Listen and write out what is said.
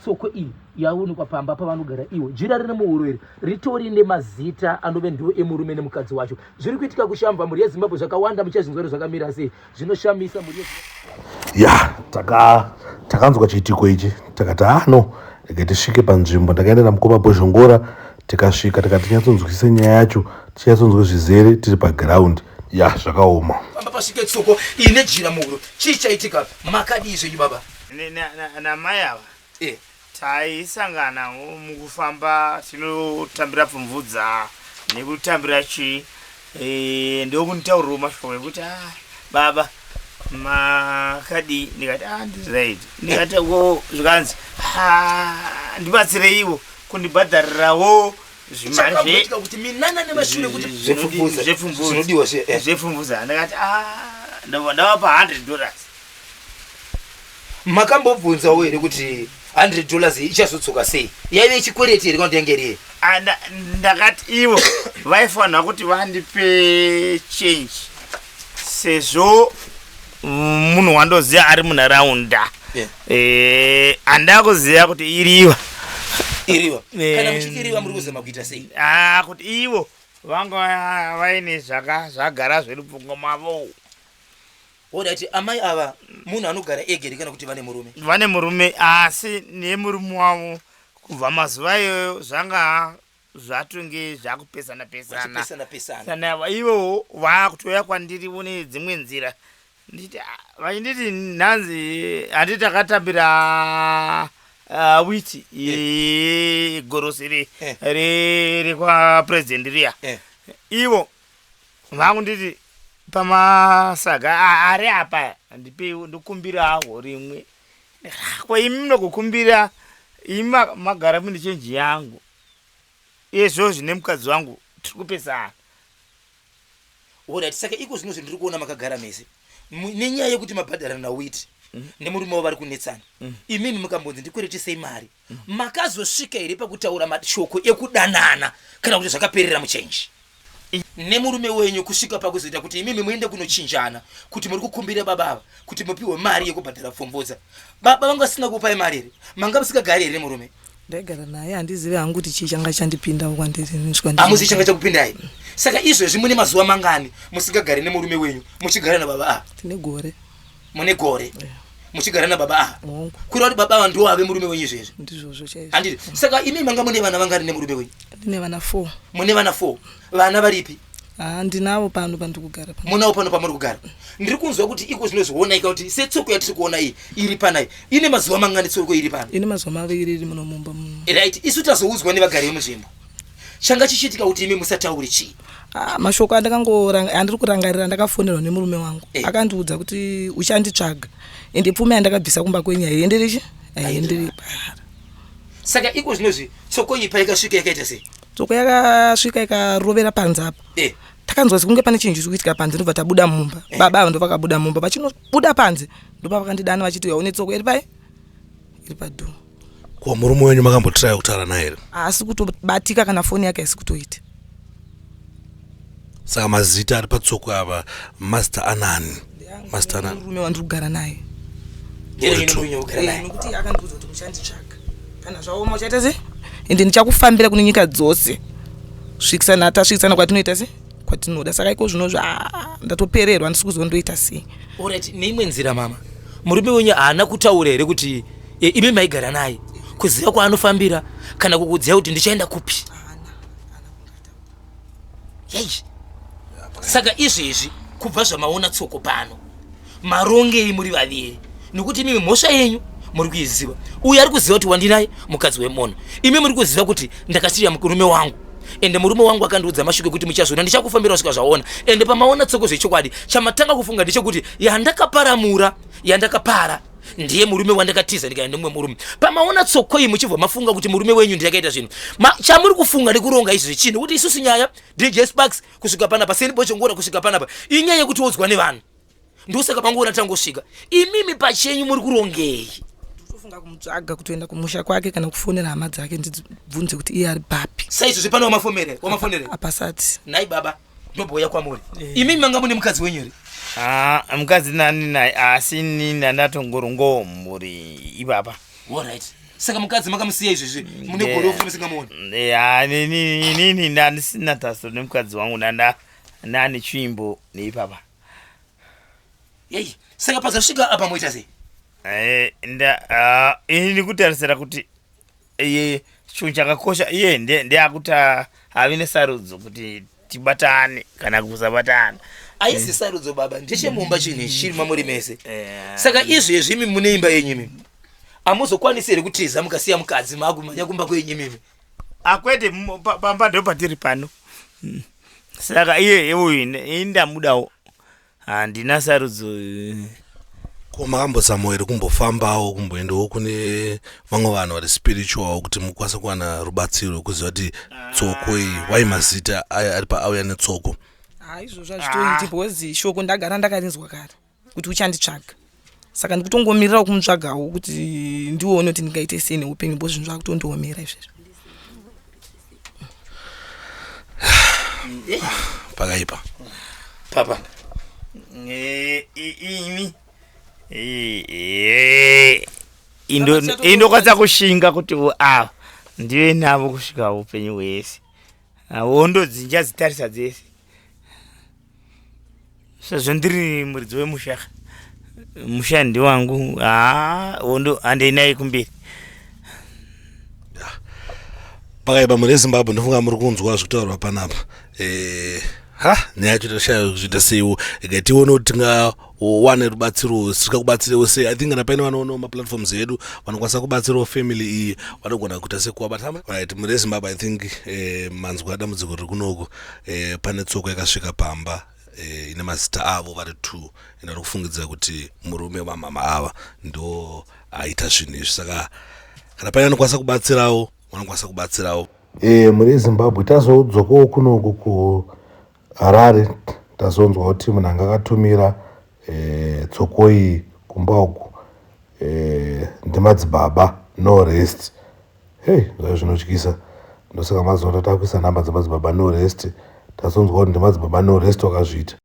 Soko iyi yaonekwa pamba pavanogara iwo jira rine muurweri ritori nemazita anove ndiwo emurume nemukadzi wacho. Zviri kuitika kushamba mhuri yeZimbabwe zvakawanda muchazvinzwa zvakamira sei zvinoshamisa mhuri ya takanzwa chiitiko ichi takati no rega tisvike panzvimbo. Ndakaenda namukoma Bozhongora tikasvika tikati tinyatsonzwisisa nyaya yacho tinyatsonzwa zvizere tiri paground ya zvakaoma. Pamba pasvike tsoko ine jira muhuro chii chaitika makadi izvenyu baba namai ava taisangana mukufamba tinotambira pfumvudza nekutambira chii ndokunditaurirawo mashoko ekuti baba makadi ndikati ndiright ndikati zvikanzi ndibatsireiwo kundibhadharirawo zvimari kuti minana nemashure kuti zvepfumvudza ndikati ndavapa $100. Makambobvunzawo here kuti $100 ichazotsoka sei yaive chikwereti here kana ndengeriye ndakati ivo vaifanira kuti vandipe change sezvo munhu wandoziva ari munharaunda handaa kuziva kuti iriva kana muchikiriva muri kuzama kuita sei kuti ivo vanga vaine zvagara zviri pfungwa mavo. Odati amai ava munhu anogara egere kana kuti vane murume? Vane murume asi nemurume wavo kubva mazuva iyoyo zvanga zvatonge zvakupesana sana ivo vakutoya kwandiri une dzimwe nzira vachinditi nhanzi handiti takatambira witi gorosi rekwa president riya ivo vakunditi pamasaga ari apa ndikumbirawo rimwe kwaimi munokukumbira imi magara mune chenji yangu izvo zvine mukadzi wangu tiri kupesana. Alright, saka iko zvino ndiri kuona makagara mese nenyaya yekuti mabhadhara nawiti nemurume wavo vari kunetsana imimi mukambonzi ndikweretisei mari makazosvika here pakutaura mashoko ekudanana kana kuti zvakaperera muchenji nemurume wenyu kusvika pakuzoita kuti imimi muende kunochinjana kuti muri kukumbira baba kuti mupiwe mari yekubhadhara pfumvudza baba vanga vasina kupai mari here manga musikagari here murume? Ndagara naye handizivi hangu kuti chii changa chandipinda kwandiri hamuzi changa chakupindai saka izvezvi mune mazuva mangani musikagari nemurume wenyu muchigara nababa tine gore mune gore muchigara nababa kuri kuti baba ava ndiwo ave murume wenyu izvezvi ndizvozvo chaizvo handiti saka imi manga mune vana vangari nemurume wenyu? Ndine vana 4. Mune vana 4 vana varipi? Ndinavo pano pandikugara munavo pano pamuri kugara. Ndiri kunzwa kuti iko zvinozvionaika kuti setsoko yatiri kuona iyi iri panai ine mazuva mangani tsoko iri pano? Ine mazuva maviri iri muno mumba muno. Right, isu tazoudzwa nevagari vemuzvimbo changa chichitika kuti imi musatauri chii? Mashoko andiri kurangarira ndakafonerwa nemurume wangu akandiudza kuti uchanditsvaga ende pfume yandakabvisa kumba kwenyu haienderichi haienderi. Saka iko zvinozvi tsoko iyi paikasvika yakaita sei? Tsoko yakasvika ikarovera panze apa takanzwa kunge pane chinhu chiri kuitika panze ndobva tabuda mumba baba avo ndovakabuda mumba vachinobuda panze ndopa vakandidana vachiti une tsoko iri pai iri padhoo. Kwa murume wenyu makambotiraya kutaura naye here? Asi kutobatika kana foni yake haisi kutoita. Saka mazita ari patsoko ava Master Anani. Master Anani murume wandiri kugara naye nekuti akandiudza kuti muchanditsvaga kana zvaoma uchaita se ende ndichakufambira kune nyika dzose svikisana tasvikisana kwatinoita se kwatinoda saka iko zvinozvo ndatopererwa ndisi kuzondoita sei. Alright, neimwe nzira mama murume wenyu haana kutaura here kuti imi maigara naye kuziva kwaanofambira kana kukudziva kuti ndichaenda kupi? Yei saka izvezvi kubva zvamaona tsoko pano marongei muri vaviri nekuti imimi mhosva yenyu muri kuiziva uye ari kuziva kuti wandinaye mukadzi wemona imi muri kuziva kuti ndakasiya murume wangu ende murume wangu akandiudza mashuke kuti muchazona ndichakufambira kusvika zvaona ende pamaona tsoko zvechokwadi chamatanga kufunga ndechekuti yandakaparamura yandakapara ndiye murume wandakatiza ndikaenda nemumwe murume pamaona tsoko iyi muchibva mafunga kuti murume wenyu ndiyakaita zvinhu chamuri kufunga ndikuronga izvi zvichini kuti isusu nyaya DJ Sparks kusvika panapa Seni Bozhongora kusvika panapa inyaya yekuti wodzwa nevanhu ndosaka pangoona tangosvika imimi pachenyu muri kurongei? Tofunga kumutsvaga kutoenda kumusha kwake kana kufonera hama dzake ndibvunze kuti iye ari papi. Saizvozvi pano wamafomerera apasati nai baba ndobhuya kwamuri imimi manga mune mukadzi wenyu here? Mukadzi nani naye asi nini ndatongorongomuri ipapa. Alright, saka mukadzi makamusiya izvezvi mune gore kuti musingamuoni. Nini ndisina taso nemukadzi wangu nani chimbo neipapa. Yei, saka pazasvika apa moita sei? Ini kutarisira kuti iye chinhu chakakosha iye ndeakuti ave nesarudzo kuti tibatane kana kusabatana. Aisi sarudzo baba, ndechemumba chini chiri mamuri mese. Saka izvezvi imi mune imba yenyu mimi. Amuzokwanisa here kutiza mukasiya mukadzi magumanya kumba kwenyu mimi. Akwete pamba ndo patiri pano. Saka iye uyu indamudawo. Handina sarudzo. Koma ambozama here kumbofambawo kumboendawo kune vamwe vanhu vari spiritual kuti mukwanisa kuwana rubatsiro kuziva kuti tsoko iyi waimazita ari paauya netsoko. Izvozvo hazvitoiti because shoko ndagara ndakarinzwa kare kuti uchanditsvaga. Saka ndikutongomirira kumutsvagawo kuti ndione kuti ndingaite sei neupenyu bo zvinhu zvakutondiomera izvezvo. Pakaipa. Papa. Ini indokwanisa kushinga kuti ndive navo kusvika upenyu hwese. Wondodzinja zitarisa dzese. Sezvo ndiri muridzi wemusha. Mushandi wangu handinaye kumberi. Pakaipa muri Zimbabwe ndofunga muri kunzwa zvekutaurwa panapa. Nyaya yacho tashaya kuzviita seiwo ikationa kuti tingawane rubatsiro tisikakubatsirewo sei. I think kana paine vanoonawo maplatforms edu vanokwanisa kubatsirawo family iyi vanogona kuita sekuvabatama. Right, muri Zimbabwe I think manzwa dambudziko riri kunoko pane tsoko yakasvika pamba ine mazita avo vari 2 inoda kufungidzira kuti murume wamama ava ndo aita zvinhu izvi. Saka kana paine vanokwanisa kubatsirawo vanokwanisa kubatsirawo. Muri Zimbabwe tazodzokawo kunoku kuHarare tazonzwa kuti munhu anga akatumira tsoko iyi kumba uku ndemadzibaba no rest. Zvai zvinotyisa ndosaka mazona takuisa nhamba dzemadzibaba no rest tazonzwa kuti ndemadzibaba no rest wakazviita.